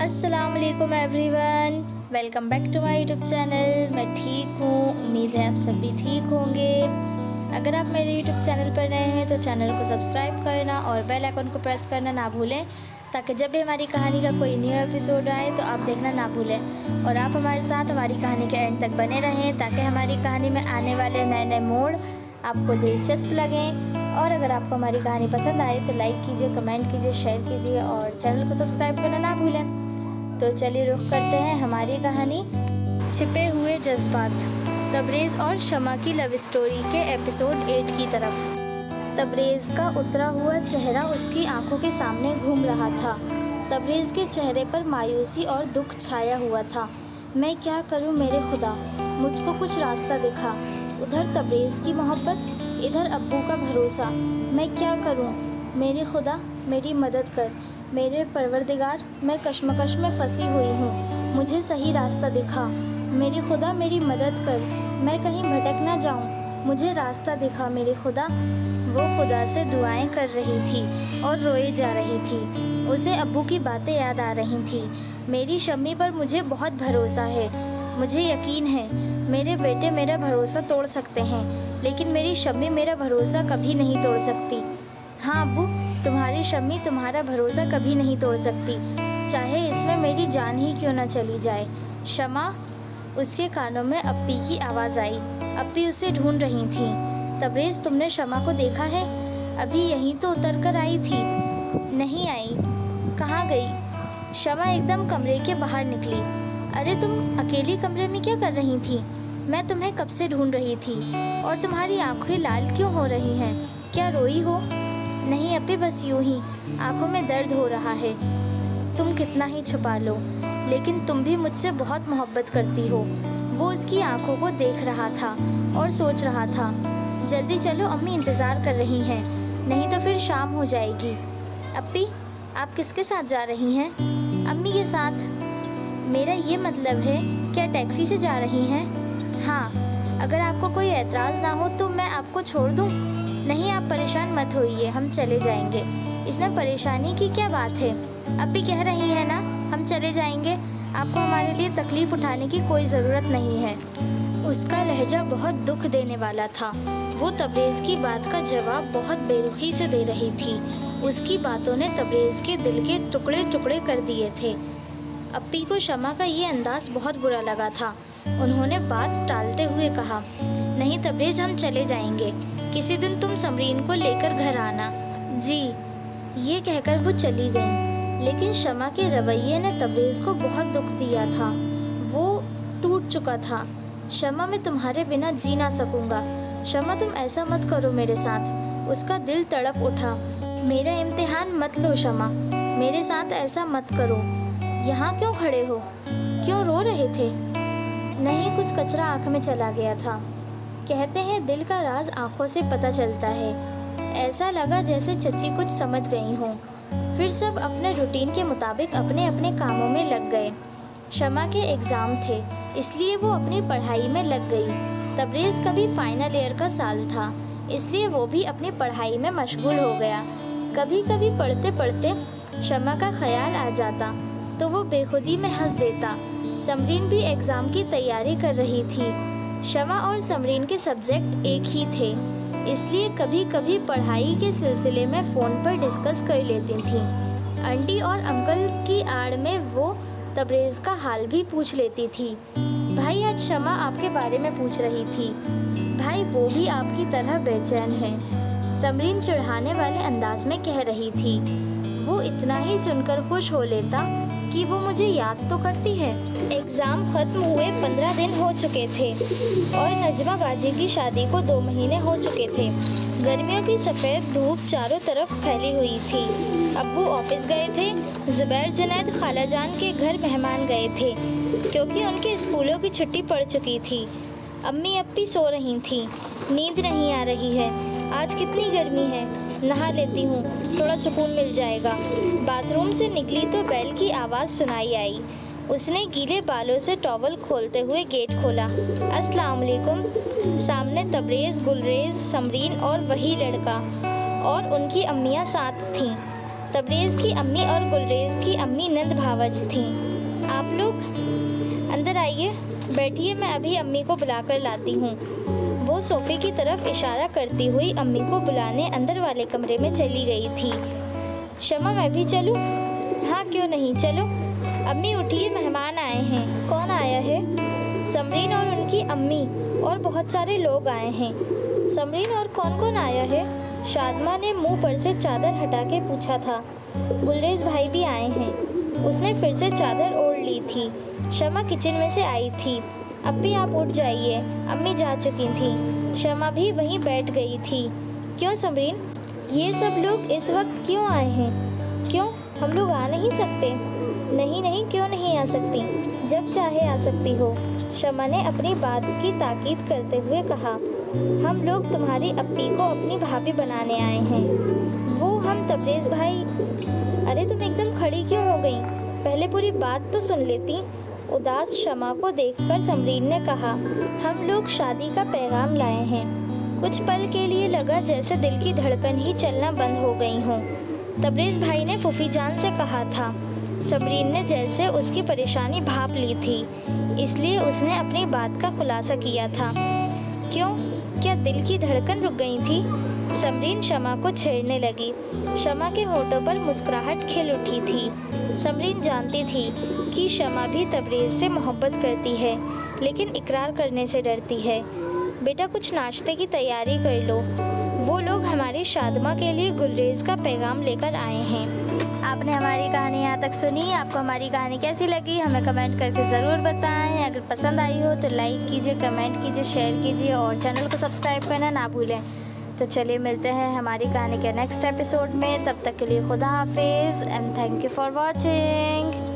अस्सलाम वालेकुम everyone, welcome back to my YouTube channel. मैं ठीक हूँ, उम्मीद है आप सब भी ठीक होंगे। अगर आप मेरे यूट्यूब चैनल पर नए हैं तो चैनल को सब्सक्राइब करना और बेल आइकन को प्रेस करना ना भूलें, ताकि जब भी हमारी कहानी का कोई न्यू एपिसोड आए तो आप देखना ना भूलें। और आप हमारे साथ हमारी कहानी के एंड तक बने रहें, ताकि हमारी कहानी में आने वाले नए नए मोड़ आपको दिलचस्प लगें। और अगर आपको हमारी कहानी पसंद आए तो लाइक कीजिए, कमेंट कीजिए, शेयर कीजिए और चैनल को सब्सक्राइब करना ना भूलें। तो चलिए रुख करते हैं हमारी कहानी छिपे हुए जज्बात, तबरेज़ और शमा की लव स्टोरी के एपिसोड 8 की तरफ। तबरेज़ का उतरा हुआ चेहरा उसकी आंखों के सामने घूम रहा था। तबरेज़ के चेहरे पर मायूसी और दुख छाया हुआ था। मैं क्या करूं मेरे खुदा, मुझको कुछ रास्ता दिखा। उधर तबरेज़ की मोहब्बत, इधर अब्बू का भरोसा। मैं क्या करूं मेरे खुदा, मेरी मदद कर। मेरे परवरदिगार, मैं कश्मकश में फंसी हुई हूँ, मुझे सही रास्ता दिखा। मेरे खुदा मेरी मदद कर, मैं कहीं भटक ना जाऊँ, मुझे रास्ता दिखा मेरे खुदा। वो खुदा से दुआएं कर रही थी और रोए जा रही थी। उसे अब्बू की बातें याद आ रही थी। मेरी शम्मी पर मुझे बहुत भरोसा है, मुझे यकीन है मेरे बेटे मेरा भरोसा तोड़ सकते हैं, लेकिन मेरी शम्मी मेरा भरोसा कभी नहीं तोड़ सकती। हाँ अब्बू, तुम्हारी शम्मी तुम्हारा भरोसा कभी नहीं तोड़ सकती, चाहे इसमें मेरी जान ही क्यों न चली जाए। शमा, उसके कानों में अप्पी की आवाज़ आई। अप्पी उसे ढूंढ रही थी। तबरेज़, तुमने शमा को देखा है? अभी यहीं तो उतर कर आई थी। नहीं आई। कहाँ गई? शमा एकदम कमरे के बाहर निकली। अरे तुम अकेली कमरे में क्या कर रही थी? मैं तुम्हें कब से ढूंढ रही थी। और तुम्हारी आंखें लाल क्यों हो रही हैं? क्या रोई हो? नहीं अप्पी, बस यूं ही, आंखों में दर्द हो रहा है। तुम कितना ही छुपा लो, लेकिन तुम भी मुझसे बहुत मोहब्बत करती हो। वो उसकी आंखों को देख रहा था और सोच रहा था, जल्दी चलो, अम्मी इंतज़ार कर रही हैं, नहीं तो फिर शाम हो जाएगी। अप्पी, आप किसके साथ जा रही हैं? अम्मी के साथ। मेरा ये मतलब है, क्या टैक्सी से जा रही हैं? हाँ, अगर आपको कोई एतराज़ ना हो तो मैं आपको छोड़ दूँ? नहीं, आप परेशान मत होइए, हम चले जाएंगे। इसमें परेशानी की क्या बात है? अप्पी कह रही है ना, हम चले जाएंगे, आपको हमारे लिए तकलीफ़ उठाने की कोई ज़रूरत नहीं है। उसका लहजा बहुत दुख देने वाला था। वो तबरेज़ की बात का जवाब बहुत बेरुखी से दे रही थी। उसकी बातों ने तबरेज़ के दिल के टुकड़े टुकड़े कर दिए थे। अप्पी को शमा का ये अंदाज़ बहुत बुरा लगा था। उन्होंने बात टालते हुए कहा, नहीं तबरेज़, हम चले जाएंगे, किसी दिन तुम समरीन को लेकर घर आना। जी। ये कहकर वो चली गई, लेकिन शमा के रवैये ने तबरेज़ को बहुत दुख दिया था। वो टूट चुका था। शमा, मैं तुम्हारे बिना जी ना सकूँगा। शमा, तुम ऐसा मत करो मेरे साथ। उसका दिल तड़प उठा। मेरा इम्तिहान मत लो शमा, मेरे साथ ऐसा मत करो। यहाँ क्यों खड़े हो? क्यों रो रहे थे? नहीं, कुछ कचरा आँख में चला गया था। कहते हैं दिल का राज आँखों से पता चलता है। ऐसा लगा जैसे चच्ची कुछ समझ गई हों। फिर सब अपने रूटीन के मुताबिक अपने अपने कामों में लग गए। शमा के एग्ज़ाम थे, इसलिए वो अपनी पढ़ाई में लग गई। तबरेज़ का भी फाइनल ईयर का साल था, इसलिए वो भी अपनी पढ़ाई में मशगूल हो गया। कभी कभी पढ़ते पढ़ते शमा का ख्याल आ जाता तो वो बेखुदी में हंस देता। समरीन भी एग्ज़ाम की तैयारी कर रही थी। शमा और समरीन के सब्जेक्ट एक ही थे, इसलिए कभी कभी पढ़ाई के सिलसिले में फ़ोन पर डिस्कस कर लेती थी। आंटी और अंकल की आड़ में वो तबरेज़ का हाल भी पूछ लेती थी। भाई, आज शमा आपके बारे में पूछ रही थी। भाई, वो भी आपकी तरह बेचैन है, समरीन चिढ़ाने वाले अंदाज में कह रही थी। वो इतना ही सुनकर खुश हो लेता कि वो मुझे याद तो करती है। एग्ज़ाम ख़त्म हुए 15 दिन हो चुके थे और नजमा गाजी की शादी को 2 महीने हो चुके थे। गर्मियों की सफ़ेद धूप चारों तरफ फैली हुई थी। अब्बू ऑफिस गए थे। ज़ुबैर जुनैद खालाजान के घर मेहमान गए थे, क्योंकि उनके स्कूलों की छुट्टी पड़ चुकी थी। अम्मी अप्पी सो रही थीं। नींद नहीं आ रही है, आज कितनी गर्मी है, नहा लेती हूँ, थोड़ा सुकून मिल जाएगा। बाथरूम से निकली तो बैल की आवाज़ सुनाई आई। उसने गीले बालों से टॉवल खोलते हुए गेट खोला। अस्सलाम वालेकुम। सामने तबरेज़, गुलरेज़, समरीन और वही लड़का और उनकी अम्मियाँ साथ थीं। तबरेज़ की अम्मी और गुलरेज़ की अम्मी नंद भावज थीं। आप लोग अंदर आइए, बैठिए, मैं अभी अम्मी को बुलाकर लाती हूँ। वो सोफ़े की तरफ इशारा करती हुई अम्मी को बुलाने अंदर वाले कमरे में चली गई थी। शमा, मैं भी चलूँ? हाँ, क्यों नहीं, चलो। अम्मी उठिए, मेहमान आए हैं। कौन आया है? समरीन और उनकी अम्मी और बहुत सारे लोग आए हैं। समरीन, और कौन कौन आया है? शादमा ने मुंह पर से चादर हटा के पूछा था। गुलरेज़ भाई भी आए हैं। उसने फिर से चादर ओढ़ ली थी। शमा किचन में से आई थी। अब भी आप उठ जाइए, अम्मी जा चुकी थी। शमा भी वहीं बैठ गई थी। क्यों समरीन, ये सब लोग इस वक्त क्यों आए हैं? क्यों, हम लोग आ नहीं सकते? नहीं नहीं, क्यों नहीं आ सकती? जब चाहे आ सकती हो। शमा ने अपनी बात की ताकीद करते हुए कहा। हम लोग तुम्हारी अप्पी को अपनी भाभी बनाने आए हैं। वो हम तबरेज़ भाई। अरे तुम एकदम खड़ी क्यों हो गई? पहले पूरी बात तो सुन लेती। उदास शमा को देखकर समरीन ने कहा, हम लोग शादी का पैगाम लाए हैं। कुछ पल के लिए लगा जैसे दिल की धड़कन ही चलना बंद हो गई हो। तबरेज़ भाई ने फूफी जान से कहा था। समरीन ने जैसे उसकी परेशानी भांप ली थी, इसलिए उसने अपनी बात का खुलासा किया था। क्यों, क्या दिल की धड़कन रुक गई थी? समरीन शमा को छेड़ने लगी। शमा के होठों पर मुस्कुराहट खिल उठी थी। समरीन जानती थी कि शमा भी तबरेज़ से मोहब्बत करती है, लेकिन इकरार करने से डरती है। बेटा, कुछ नाश्ते की तैयारी कर लो। वो लोग हमारी शादमा के लिए गुलरेज़ का पैगाम लेकर आए हैं। आपने हमारी कहानी यहाँ तक सुनी। आपको हमारी कहानी कैसी लगी हमें कमेंट करके ज़रूर बताएं। अगर पसंद आई हो तो लाइक कीजिए, कमेंट कीजिए, शेयर कीजिए और चैनल को सब्सक्राइब करना ना भूलें। तो चलिए मिलते हैं हमारी कहानी के नेक्स्ट एपिसोड में। तब तक के लिए खुदा हाफिज़ and thank you for watching.